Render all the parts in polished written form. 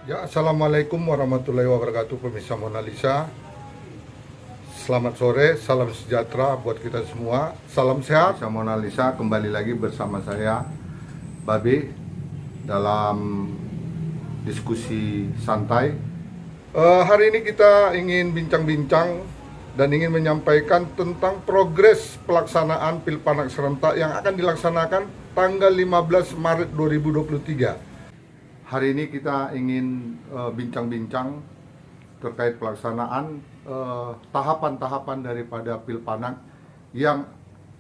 Ya, Assalamualaikum warahmatullahi wabarakatuh, pemirsa Mona Lisa. Selamat sore, salam sejahtera buat kita semua. Salam sehat. Pemirsa Mona Lisa, kembali lagi bersama saya, Babe, dalam diskusi santai. Hari ini kita ingin bincang-bincang dan ingin menyampaikan tentang progres pelaksanaan Pilpanak serentak yang akan dilaksanakan tanggal 15 Maret 2023. Hari ini kita ingin bincang-bincang terkait pelaksanaan tahapan-tahapan daripada Pilpanak yang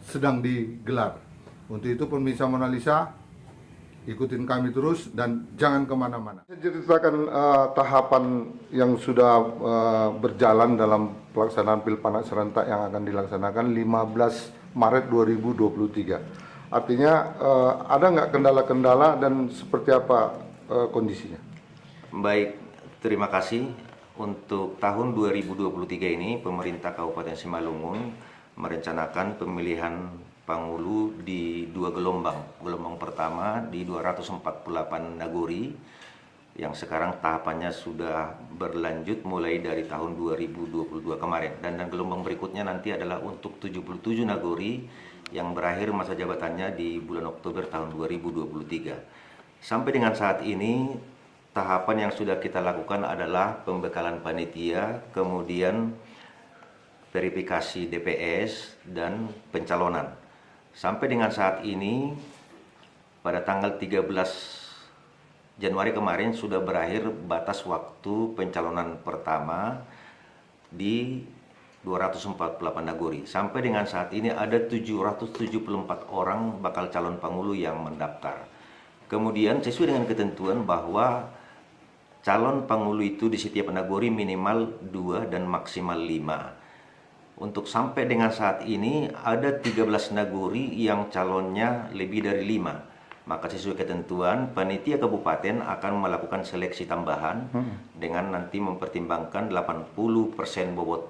sedang digelar. Untuk itu pemirsa Mona Lisa, ikutin kami terus dan jangan kemana-mana. Saya ceritakan tahapan yang sudah berjalan dalam pelaksanaan Pilpanak serentak yang akan dilaksanakan 15 Maret 2023. Artinya ada nggak kendala-kendala dan seperti apa kondisinya? Baik, terima kasih. Untuk tahun 2023 ini, pemerintah Kabupaten Simalungun merencanakan pemilihan Panghulu di 2 gelombang. Gelombang pertama di 248 nagori, yang sekarang tahapannya sudah berlanjut mulai dari tahun 2022 kemarin. Dan gelombang berikutnya nanti adalah untuk 77 nagori yang berakhir masa jabatannya di bulan Oktober tahun 2023. Sampai dengan saat ini, tahapan yang sudah kita lakukan adalah pembekalan panitia, kemudian verifikasi DPS, dan pencalonan. Sampai dengan saat ini, pada tanggal 13 Januari kemarin sudah berakhir batas waktu pencalonan pertama di 248 nagori. Sampai dengan saat ini ada 774 orang bakal calon Panghulu yang mendaftar. Kemudian sesuai dengan ketentuan bahwa calon Panghulu itu di setiap nagori minimal 2 dan maksimal 5. Untuk sampai dengan saat ini ada 13 nagori yang calonnya lebih dari 5. Maka sesuai ketentuan panitia kabupaten akan melakukan seleksi tambahan dengan nanti mempertimbangkan 80% bobot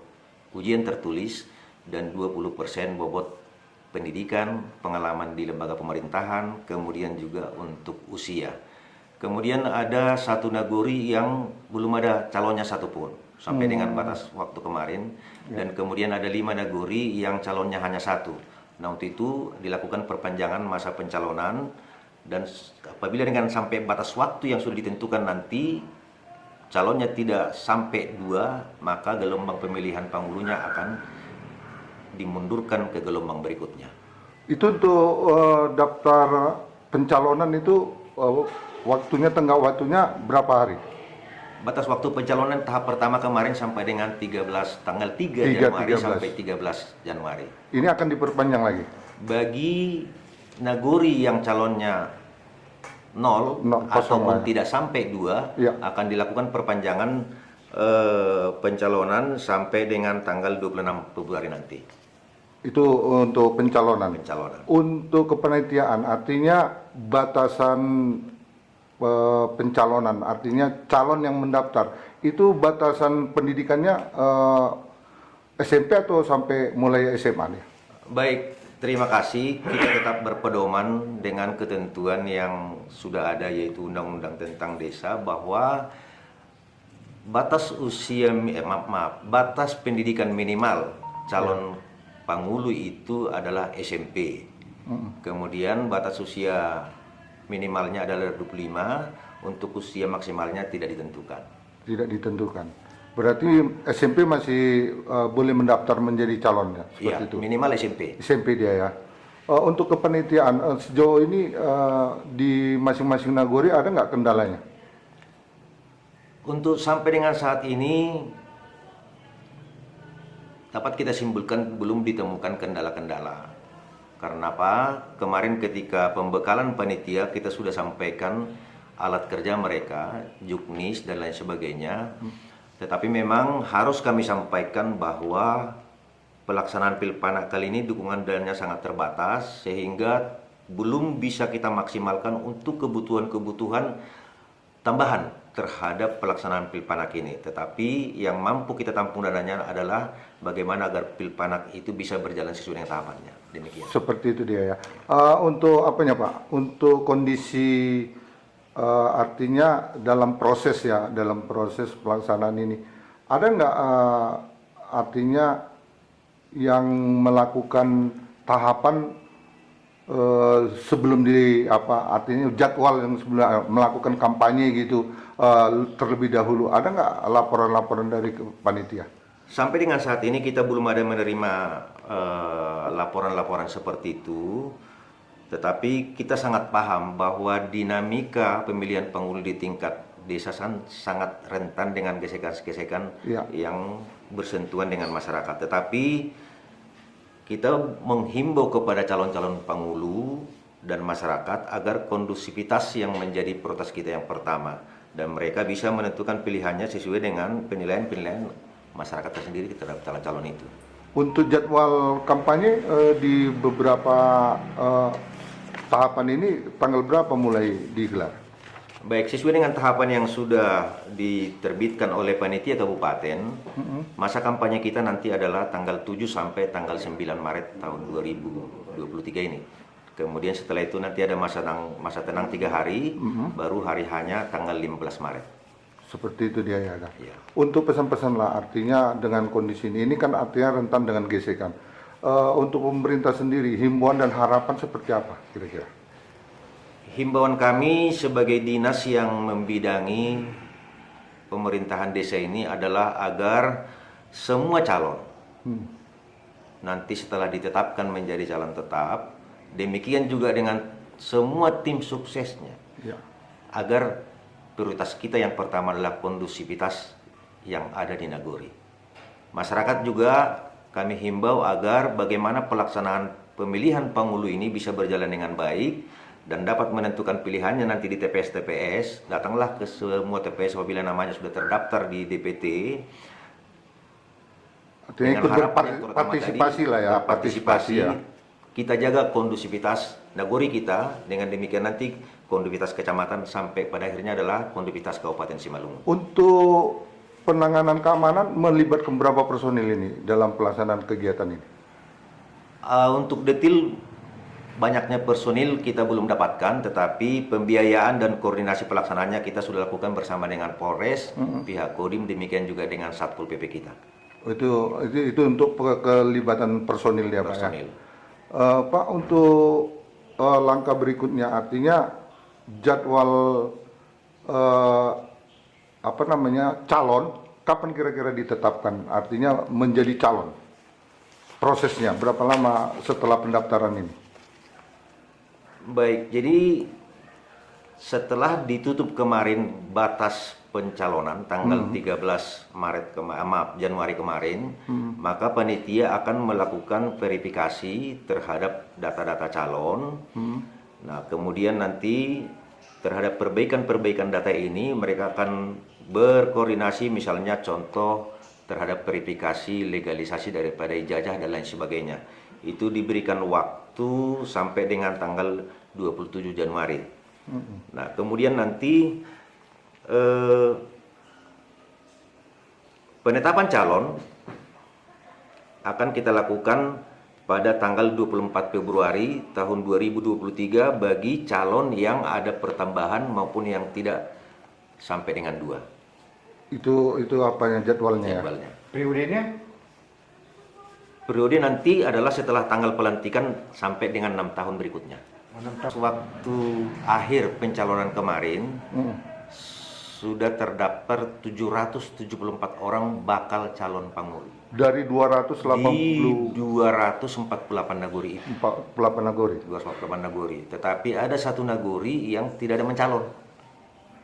ujian tertulis dan 20% bobot pendidikan, pengalaman di lembaga pemerintahan, kemudian juga untuk usia. Kemudian ada 1 nagori yang belum ada calonnya satupun sampai dengan batas waktu kemarin, dan kemudian ada 5 nagori yang calonnya hanya 1. Nah, untuk itu dilakukan perpanjangan masa pencalonan, dan apabila dengan sampai batas waktu yang sudah ditentukan nanti calonnya tidak sampai 2, maka gelombang pemilihan Panghulunya akan dimundurkan ke gelombang berikutnya. Itu untuk daftar pencalonan itu waktunya, tenggat waktunya berapa hari? Batas waktu pencalonan tahap pertama kemarin sampai dengan tanggal 3 Januari 13. sampai 13 Januari. Ini akan diperpanjang lagi? Bagi nagori yang calonnya 0 ataupun tidak sampai 2, ya, akan dilakukan perpanjangan pencalonan sampai dengan tanggal 26 Februari nanti. Itu untuk pencalonan. Untuk kepanitiaan, artinya batasan pencalonan, artinya calon yang mendaftar, itu batasan pendidikannya SMP atau sampai mulai SMA nih? Baik, terima kasih. Kita tetap berpedoman dengan ketentuan yang sudah ada, yaitu Undang-Undang tentang Desa, bahwa batas usia, batas pendidikan minimal calon Panghulu itu adalah SMP. Kemudian batas usia minimalnya adalah 25, untuk usia maksimalnya tidak ditentukan. Tidak ditentukan. Berarti SMP masih boleh mendaftar menjadi calonnya, seperti Ya, itu? minimal SMP. SMP dia ya. Untuk kepanitiaan, sejauh ini di masing-masing nagori ada nggak kendalanya? Untuk sampai dengan saat ini dapat kita simpulkan belum ditemukan kendala-kendala. Karena apa? Kemarin ketika pembekalan panitia kita sudah sampaikan alat kerja mereka, juknis dan lain sebagainya. Tetapi memang harus kami sampaikan bahwa pelaksanaan Pilpanak kali ini dukungan dananya sangat terbatas, sehingga belum bisa kita maksimalkan untuk kebutuhan-kebutuhan tambahan terhadap pelaksanaan Pilpanak ini. Tetapi yang mampu kita tampung dananya adalah bagaimana agar Pilpanak itu bisa berjalan sesuai dengan tahapannya. Demikian. Seperti itu dia ya. Untuk apanya Pak? Untuk kondisi Artinya dalam proses pelaksanaan ini, ada nggak artinya yang melakukan tahapan sebelum artinya jadwal yang sebelum melakukan kampanye gitu terlebih dahulu, ada nggak laporan-laporan dari panitia? Sampai dengan saat ini kita belum ada menerima laporan-laporan seperti itu, tetapi kita sangat paham bahwa dinamika pemilihan penghulu di tingkat desa sangat rentan dengan gesekan-gesekan yang bersentuhan dengan masyarakat. Tetapi kita menghimbau kepada calon-calon penghulu dan masyarakat agar kondusivitas yang menjadi prioritas kita yang pertama, dan mereka bisa menentukan pilihannya sesuai dengan penilaian masyarakat tersendiri terhadap calon-calon itu. Untuk jadwal kampanye di beberapa tahapan ini tanggal berapa mulai digelar? Baik, sesuai dengan tahapan yang sudah diterbitkan oleh panitia kabupaten, masa kampanye kita nanti adalah tanggal 7 sampai tanggal 9 Maret tahun 2023 ini. Kemudian setelah itu nanti ada masa tenang 3 hari, baru hari hanya tanggal 15 Maret. Seperti itu dia ya. Ya. Untuk pesan-pesan lah, artinya dengan kondisi ini kan artinya rentan dengan gesekan. Untuk pemerintah sendiri, himbauan dan harapan seperti apa kira-kira? Himbauan kami sebagai dinas yang membidangi pemerintahan desa ini adalah agar semua calon nanti setelah ditetapkan menjadi calon tetap, demikian juga dengan semua tim suksesnya, agar prioritas kita yang pertama adalah kondusivitas yang ada di Nagori. Masyarakat juga kami himbau agar bagaimana pelaksanaan pemilihan penghulu ini bisa berjalan dengan baik dan dapat menentukan pilihannya nanti di TPS-TPS. Datanglah ke semua TPS apabila namanya sudah terdaftar di DPT. Artinya ikut berpartisipasi lah ya, partisipasi ya. Kita jaga kondusivitas Nagori kita, dengan demikian nanti kondusivitas kecamatan sampai pada akhirnya adalah kondusivitas Kabupaten Simalungun. Untuk penanganan keamanan melibatkan berapa personil ini dalam pelaksanaan kegiatan ini? Untuk detail banyaknya personil kita belum dapatkan, tetapi pembiayaan dan koordinasi pelaksanaannya kita sudah lakukan bersama dengan Polres, pihak Kodim, demikian juga dengan Satpol PP kita. Itu untuk kelibatan personil ya Pak ya? Pak, untuk langkah berikutnya, artinya jadwal calon kapan kira-kira ditetapkan, artinya menjadi calon, prosesnya berapa lama setelah pendaftaran ini? Baik, jadi setelah ditutup kemarin batas pencalonan tanggal 13 Januari kemarin, maka panitia akan melakukan verifikasi terhadap data-data calon. Nah, kemudian nanti terhadap perbaikan data ini mereka akan berkoordinasi, misalnya contoh terhadap verifikasi legalisasi daripada ijazah dan lain sebagainya. Itu diberikan waktu sampai dengan tanggal 27 Januari. Nah, kemudian nanti penetapan calon akan kita lakukan pada tanggal 24 Februari tahun 2023 bagi calon yang ada pertambahan maupun yang tidak sampai dengan 2. Itu apanya jadwalnya? Jadwalnya. Periodenya? Periode nanti adalah setelah tanggal pelantikan sampai dengan 6 tahun berikutnya. Waktu akhir pencalonan kemarin sudah terdaftar 774 orang bakal calon penghulu. Dari 248 nagori itu. 48 nagori. 248 nagori. Tetapi ada satu nagori yang tidak ada mencalon.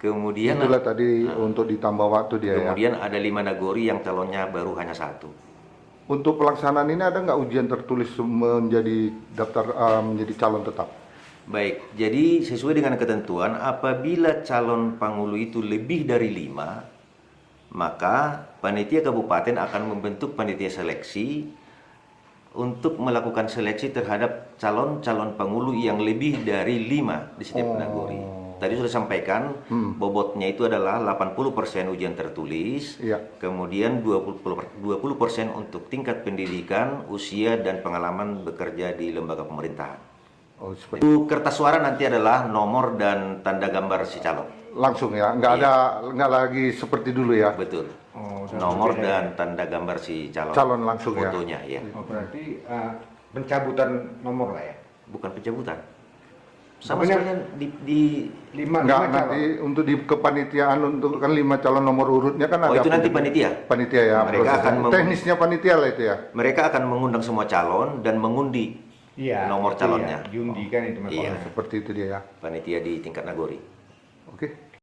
Kemudian itulah tadi untuk ditambah waktu dia. Kemudian ada 5 nagori yang calonnya baru hanya 1. Untuk pelaksanaan ini ada nggak ujian tertulis menjadi menjadi calon tetap? Baik, jadi sesuai dengan ketentuan, apabila calon penghulu itu lebih dari 5, maka panitia kabupaten akan membentuk panitia seleksi untuk melakukan seleksi terhadap calon-calon penghulu yang lebih dari 5 di setiap nagori. Tadi sudah sampaikan, bobotnya itu adalah 80% ujian tertulis, kemudian 20% untuk tingkat pendidikan, usia, dan pengalaman bekerja di lembaga pemerintahan. Oh, seperti Itu kertas suara nanti adalah nomor dan tanda gambar si calon. langsung ya, nggak lagi seperti dulu ya. Betul. Oh, Nomor berbeda dan tanda gambar si calon. Calon langsung ya. Fotonya ya. Oh, berarti pencabutan nomor lah ya. Bukan pencabutan. Sama Pokoknya sekalian di lima Nggak, calon. nanti untuk di kepanitiaan untuk kan 5 calon nomor urutnya kan Oh, ada itu nanti pun- panitia. Panitia ya. Mereka prosesnya. akan Teknisnya panitia lah itu ya. Mereka akan mengundang semua calon dan mengundi Iya, nomor itu calonnya. ya, diundi kan itu Iya. masalahnya. Seperti itu dia ya. panitia di tingkat nagori. Oke.